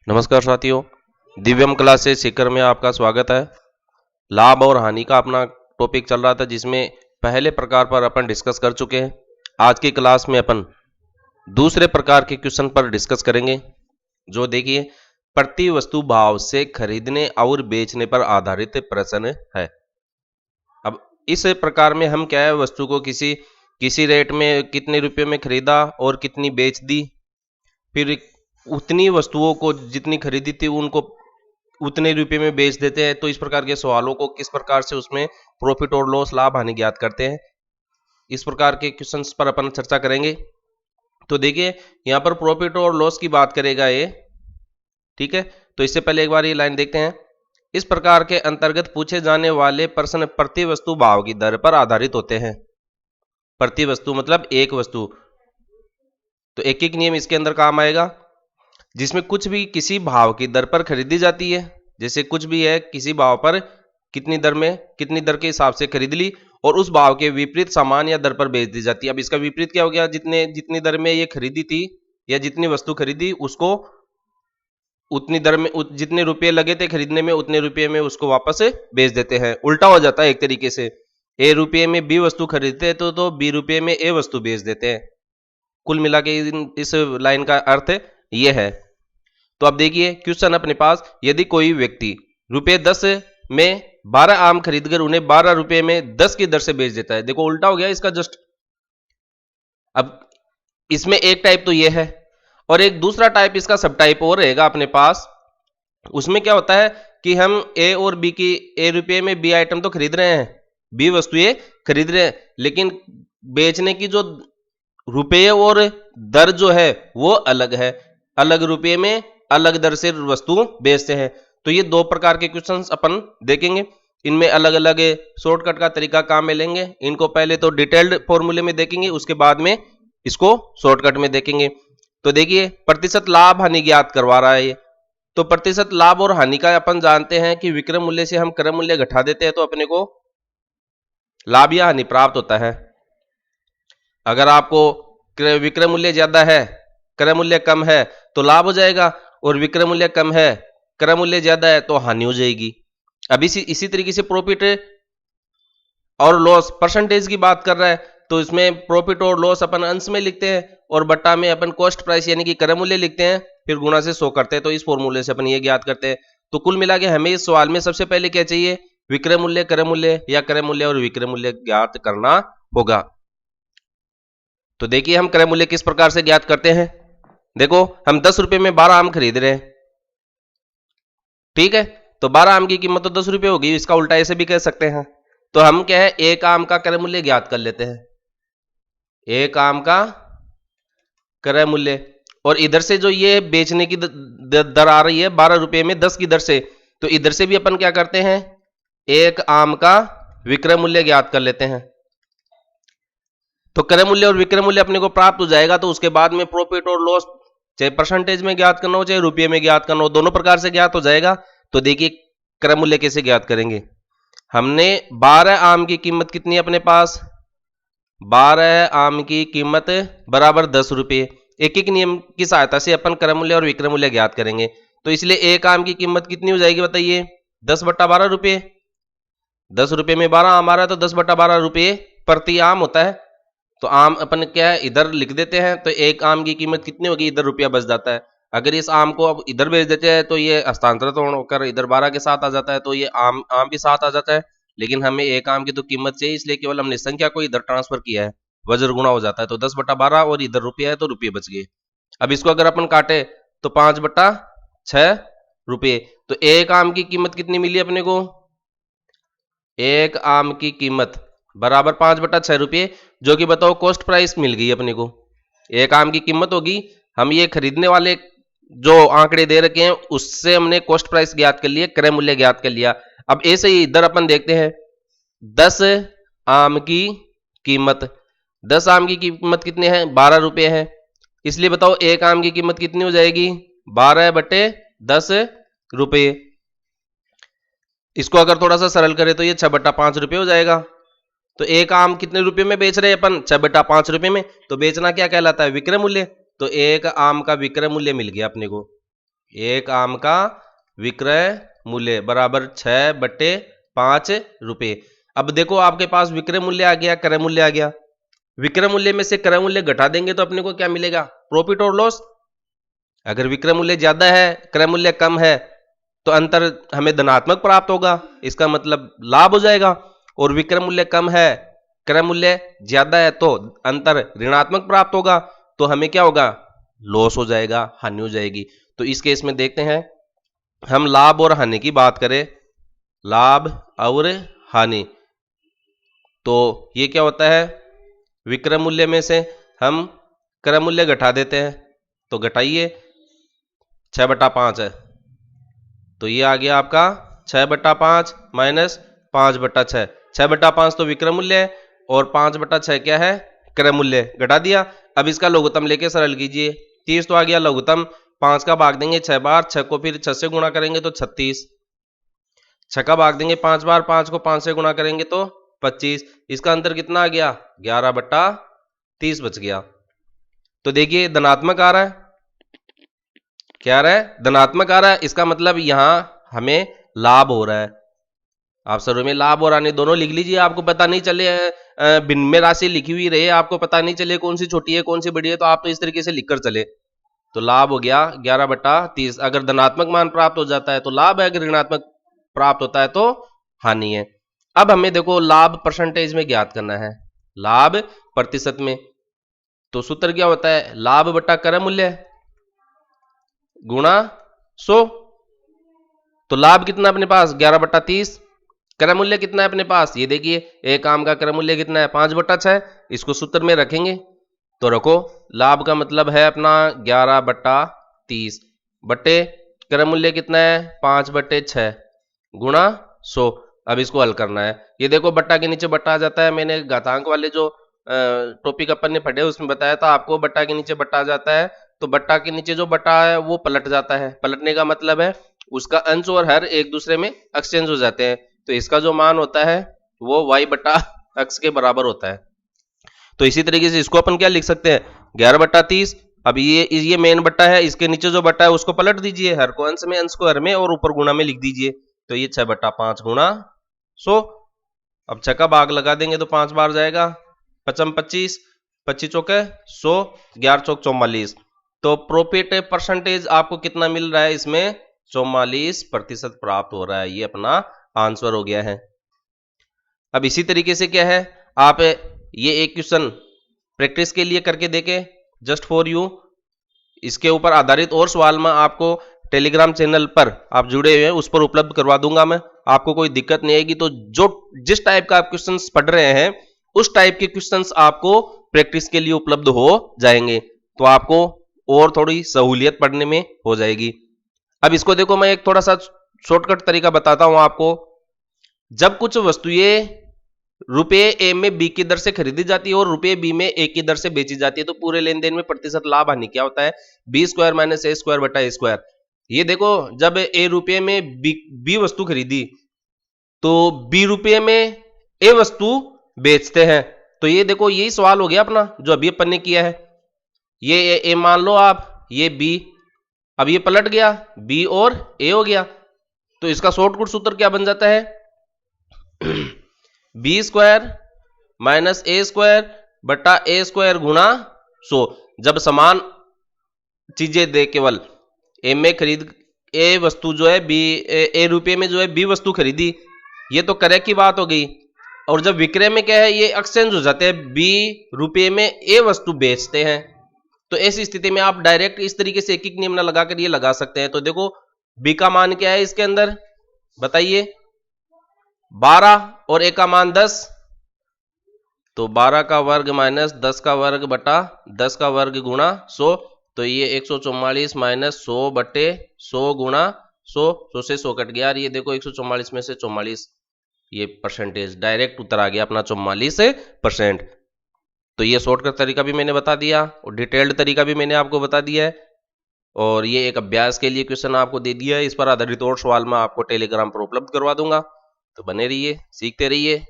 नमस्कार साथियों, दिव्यम क्लासेस सीकर में आपका स्वागत है। लाभ और हानि का अपना टॉपिक चल रहा था जिसमें पहले प्रकार पर अपन डिस्कस कर चुके हैं। आज की क्लास में अपन दूसरे प्रकार के क्वेश्चन पर डिस्कस करेंगे, जो देखिए प्रति वस्तु भाव से खरीदने और बेचने पर आधारित प्रश्न है। अब इस प्रकार में हम क्या है, वस्तु को किसी रेट में कितने रुपए में खरीदा और कितनी बेच दी, फिर उतनी वस्तुओं को जितनी खरीदी थी उनको उतने रुपए में बेच देते हैं। तो इस प्रकार के सवालों को किस प्रकार से उसमें प्रॉफिट और लॉस, लाभ हानि ज्ञात करते हैं, इस प्रकार के क्वेश्चंस पर अपन चर्चा करेंगे। तो देखिए यहां पर प्रॉफिट और लॉस की बात करेगा ये, ठीक है। तो इससे पहले एक बार ये लाइन देखते हैं। इस प्रकार के अंतर्गत पूछे जाने वाले प्रश्न प्रति वस्तु भाव की दर पर आधारित होते हैं। प्रति वस्तु मतलब एक वस्तु, तो एक एक नियम इसके अंदर काम आएगा, जिसमें कुछ भी किसी भाव की दर पर खरीदी जाती है। जैसे कुछ भी है, किसी भाव पर कितनी दर में, कितनी दर के हिसाब से खरीद ली और उस भाव के विपरीत सामान या दर पर बेच दी जाती है। अब इसका विपरीत क्या हो गया, जितनी दर में ये खरीदी थी या जितनी वस्तु खरीदी उसको उतनी दर में, जितने रुपये लगे थे खरीदने में उतने रुपये में उसको वापस बेच देते हैं। उल्टा हो जाता है एक तरीके से, ए रुपये में बी वस्तु खरीदते हैं तो बी रुपये में ए वस्तु बेच देते हैं। कुल मिला के इस लाइन का अर्थ यह है। तो अब देखिए क्वेश्चन अपने पास, यदि कोई व्यक्ति रुपये 10 में 12 आम खरीदकर उन्हें 12 रुपये में 10 की दर से बेच देता है। देखो उल्टा हो गया इसका जस्ट। अब इसमें एक टाइप तो यह है और एक दूसरा टाइप इसका सब टाइप और रहेगा अपने पास। उसमें क्या होता है कि हम ए और बी की, ए रुपये में बी आइटम तो खरीद रहे हैं, बी वस्तुएं खरीद रहे हैं, लेकिन बेचने की जो रुपये और दर जो है वो अलग है। अलग रुपये में अलग दर से वस्तु बेचते हैं। तो ये दो प्रकार के क्वेश्चंस अपन देखेंगे। इनमें अलग अलग शॉर्टकट का तरीका काम में लेंगे। इनको पहले तो डिटेल्ड फॉर्मूले में देखेंगे, उसके बाद में इसको शॉर्टकट में देखेंगे। तो देखिए प्रतिशत लाभ हानि ज्ञात करवा रहा है ये। तो प्रतिशत लाभ और हानि का अपन जानते हैं कि विक्रय मूल्य से हम क्रय मूल्य घटा देते हैं तो अपने को लाभ या हानि प्राप्त होता है। अगर आपको विक्रय मूल्य ज्यादा है, क्रय मूल्य कम है तो लाभ हो जाएगा, और विक्रय मूल्य कम है, क्रय मूल्य ज्यादा है तो हानि हो जाएगी। अब इसी तरीके से प्रॉफिट और लॉस परसेंटेज की बात कर रहा है, तो इसमें प्रॉफिट और लॉस अपन अंश में लिखते हैं और बट्टा में अपन कॉस्ट प्राइस यानी कि क्रय मूल्य लिखते हैं, फिर गुणा से 100 करते हैं। तो इस फॉर्मूले से अपन ये ज्ञात करते हैं। तो कुल मिला के हमें इस सवाल में सबसे पहले क्या चाहिए, विक्रय मूल्य, क्रय मूल्य या क्रय मूल्य और विक्रय मूल्य ज्ञात करना होगा। तो देखिए हम क्रय मूल्य किस प्रकार से ज्ञात करते हैं। देखो हम 10 रुपए में 12 आम खरीद रहे हैं, ठीक है। तो 12 आम की कीमत तो 10 रुपए होगी, इसका उल्टा ऐसे भी कह सकते हैं। तो हम क्या है, एक आम का क्रय मूल्य ज्ञात कर लेते हैं, एक आम का क्रय मूल्य, और इधर से जो ये बेचने की दर आ रही है 12 रुपए में 10 की दर से, तो इधर से भी अपन क्या करते हैं, एक आम का विक्रय मूल्य ज्ञात कर लेते हैं। तो क्रय मूल्य और विक्रय मूल्य अपने को प्राप्त हो जाएगा। तो उसके बाद में प्रॉफिट और लॉस चाहे परसेंटेज में ज्ञात करना हो चाहे रुपये में ज्ञात करना हो, दोनों प्रकार से ज्ञात हो जाएगा। तो देखिए क्रय मूल्य कैसे ज्ञात करेंगे। हमने 12 आम की कीमत कितनी है अपने पास, 12 आम की कीमत बराबर 10 रुपये। एक एक नियम की सहायता से अपन क्रय मूल्य और विक्रय मूल्य ज्ञात करेंगे। तो इसलिए एक आम की कीमत कितनी हो जाएगी बताइए, 10/12 रुपये। 10 रुपये में 12 आम आ रहा है तो 10/12 रुपये प्रति आम होता है। तो आम अपन क्या है इधर लिख देते हैं, तो एक आम की कीमत कितनी होगी, इधर रुपया बच जाता है। अगर इस आम को अब इधर भेज देते हैं तो ये हस्तांतरित होकर इधर 12 के साथ आ जाता है, तो ये आम भी साथ आ जाता है। लेकिन हमें एक आम की तो कीमत चाहिए, इसलिए केवल हमने संख्या को इधर ट्रांसफर किया है, वज्र गुणा हो जाता है। तो 10/12 और इधर रुपया है तो रुपये बच गए। अब इसको अगर अपन काटे तो 5/6 रुपये। तो एक आम की कीमत कितनी मिली अपने को, एक आम की कीमत बराबर 5/6 रुपये, जो कि बताओ कॉस्ट प्राइस मिल गई अपने को। एक आम की कीमत होगी, हम ये खरीदने वाले जो आंकड़े दे रखे हैं उससे हमने कॉस्ट प्राइस ज्ञात कर लिया, क्रय मूल्य ज्ञात कर लिया। अब ऐसे ही इधर अपन देखते हैं 10 आम की कीमत, 10 आम की कीमत कितनी है, 12 रुपये है। इसलिए बताओ एक आम की कीमत कितनी हो जाएगी, 12/10 रुपये। इसको अगर थोड़ा सा सरल करें तो ये 6/5 रुपये हो जाएगा। तो एक आम कितने रुपए में बेच रहे हैं अपन, 6/5 रुपये में। तो बेचना क्या कहलाता है, विक्रय मूल्य। तो एक आम का विक्रय मूल्य मिल गया अपने को। एक आम का विक्रय मूल्य बराबर 6/5 रुपए। अब देखो आपके पास विक्रय मूल्य आ गया, क्रय मूल्य आ गया। विक्रय मूल्य में से क्रय मूल्य घटा देंगे तो अपने को क्या मिलेगा? प्रॉफिट और लॉस। अगर विक्रय मूल्य ज्यादा है, क्रय मूल्य कम है, तो अंतर हमें धनात्मक प्राप्त होगा, इसका मतलब लाभ हो जाएगा। और विक्रय मूल्य कम है, क्रय मूल्य ज्यादा है, तो अंतर ऋणात्मक प्राप्त होगा, तो हमें क्या होगा? लॉस हो जाएगा, हानि हो जाएगी। तो इस केस में देखते हैं, हम लाभ और हानि की बात करें, लाभ और हानि, तो ये क्या होता है? विक्रय मूल्य में से हम क्रय मूल्य घटा देते हैं, तो घटाइए, 6/5 है, तो ये आ गया आपका 6/5 माइनस 5/6। 6/5 तो विक्रय मूल्य है और 5/6 क्या है? क्रय मूल्य। घटा दिया। अब इसका लघुत्तम लेके सरल कीजिए, 30 तो आ गया लघुत्तम, 5 का भाग देंगे 6 बार, 6 को फिर 6 से गुणा करेंगे तो 36, 6 का भाग देंगे 5 बार, 5 को 5 से गुणा करेंगे तो 25। इसका अंतर कितना आ गया? 11/30 बच गया। तो देखिए धनात्मक आ रहा है, क्या आ रहा है? धनात्मक आ रहा है। इसका मतलब यहां हमें लाभ हो रहा है। आप सर में लाभ और हानि दोनों लिख लीजिए, आपको पता नहीं चले भिन्न में राशि लिखी हुई रहे, आपको पता नहीं चले कौन सी छोटी है कौन सी बड़ी है, तो आप तो इस तरीके से लिखकर चले। तो लाभ हो गया 11/30। अगर धनात्मक मान प्राप्त हो जाता है तो लाभ है, अगर ऋणात्मक प्राप्त होता है तो हानि है। अब हमें देखो लाभ परसेंटेज में ज्ञात करना है, लाभ प्रतिशत में। तो सूत्र क्या होता है? लाभ बटा क्रय मूल्य गुणा 100। तो लाभ कितना अपने पास? 11/30। क्रय मूल्य कितना है अपने पास? ये देखिए, एक आम का क्रय मूल्य कितना है? 5/6। इसको सूत्र में रखेंगे तो रखो, लाभ का मतलब है अपना 11/30 बटे क्रय मूल्य कितना है? 5/6 गुणा 100। अब इसको हल करना है। ये देखो बट्टा के नीचे बट्टा आ जाता है, मैंने घातांक वाले जो टॉपिक अपन ने पढ़े उसमें बताया था आपको, बट्टा के नीचे बट्टा आ जाता है, तो बट्टा के नीचे जो बट्टा है वो पलट जाता है। पलटने का मतलब है उसका अंश और हर एक दूसरे में एक्सचेंज हो जाते हैं, तो इसका जो मान होता है वो y/x के बराबर होता है। तो इसी तरीके से इसको अपन क्या लिख सकते हैं? 11/30। अब ये मेन बट्टा है, इसके नीचे जो बट्टा है उसको पलट दीजिए, हर को अंश में, अंश को हर में, और ऊपर गुणा में लिख दीजिए। तो ये 6/5 गुणा 100। अब 6 का भाग लगा देंगे तो 5 बार जाएगा, 5×5 = 25, 25 चौके 100, 11 चौक 44। तो प्रॉफिट परसेंटेज आपको कितना मिल रहा है? इसमें 44% प्राप्त हो रहा है। ये अपना आंसर हो गया है। अब इसी तरीके से क्या है, आप ये एक क्वेश्चन प्रैक्टिस के लिए करके देखें, जस्ट फॉर यू। इसके ऊपर आधारित और सवाल मैं आपको टेलीग्राम चैनल पर आप जुड़े हुए हैं उस पर उपलब्ध करवा दूंगा मैं, आपको कोई दिक्कत नहीं आएगी। तो जो जिस टाइप का आप क्वेश्चंस पढ़ रहे हैं उस टाइप के क्वेश्चंस आपको प्रैक्टिस के लिए उपलब्ध हो जाएंगे, तो आपको और थोड़ी सहूलियत पढ़ने में हो जाएगी। अब इसको देखो, मैं एक थोड़ा सा शॉर्टकट तरीका बताता हूं आपको। जब कुछ वस्तुएं रुपए ए में बी की दर से खरीदी जाती है और रुपए बी में ए की दर से बेची जाती है, तो पूरे लेन देन में प्रतिशत लाभ हानि क्या होता है? b² - a² बटा a²। ये देखो, जब ए रुपये में बी वस्तु खरीदी तो बी रुपये में ए वस्तु बेचते हैं, तो ये देखो यही सवाल हो गया अपना जो अभी अपन ने किया है। ये ए मान लो आप, ये बी, अब ये पलट गया, बी और ए हो गया, तो इसका शॉर्टकट सूत्र क्या बन जाता है? b² - a² बटा a² गुणा 100। जब समान चीजें दे, केवल ए में खरीद, ए वस्तु जो है बी, ए रुपये में जो है बी वस्तु खरीदी, ये तो क्रय की बात हो गई। और जब विक्रय में क्या है, ये एक्सचेंज हो जाते हैं, बी रुपये में ए वस्तु बेचते हैं, तो ऐसी स्थिति में आप डायरेक्ट इस तरीके से एक एक नियम ना लगाकर ये लगा सकते हैं। तो देखो बी का मान क्या है इसके अंदर, बताइए, 12 और ए का मान 10, तो 12 का वर्ग माइनस 10 का वर्ग बटा 10 का वर्ग गुणा 100। तो ये 144 माइनस 100 बटे 100 गुणा 100, 100 से 100 कट गया, ये देखो 144 में से 44, ये परसेंटेज डायरेक्ट उत्तर आ गया अपना 44%। तो ये शॉर्टकट तरीका भी मैंने बता दिया और डिटेल्ड तरीका भी मैंने आपको बता दिया है, और ये एक अभ्यास के लिए क्वेश्चन आपको दे दिया है। इस पर आधारित और सवाल मैं आपको टेलीग्राम पर उपलब्ध करवा दूंगा, तो बने रहिए, सीखते रहिए।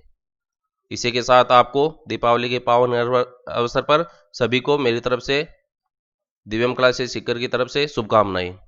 इसी के साथ आपको दीपावली के पावन अवसर पर सभी को मेरी तरफ से, दिव्यम क्लासेस सीकर की तरफ से शुभकामनाएं।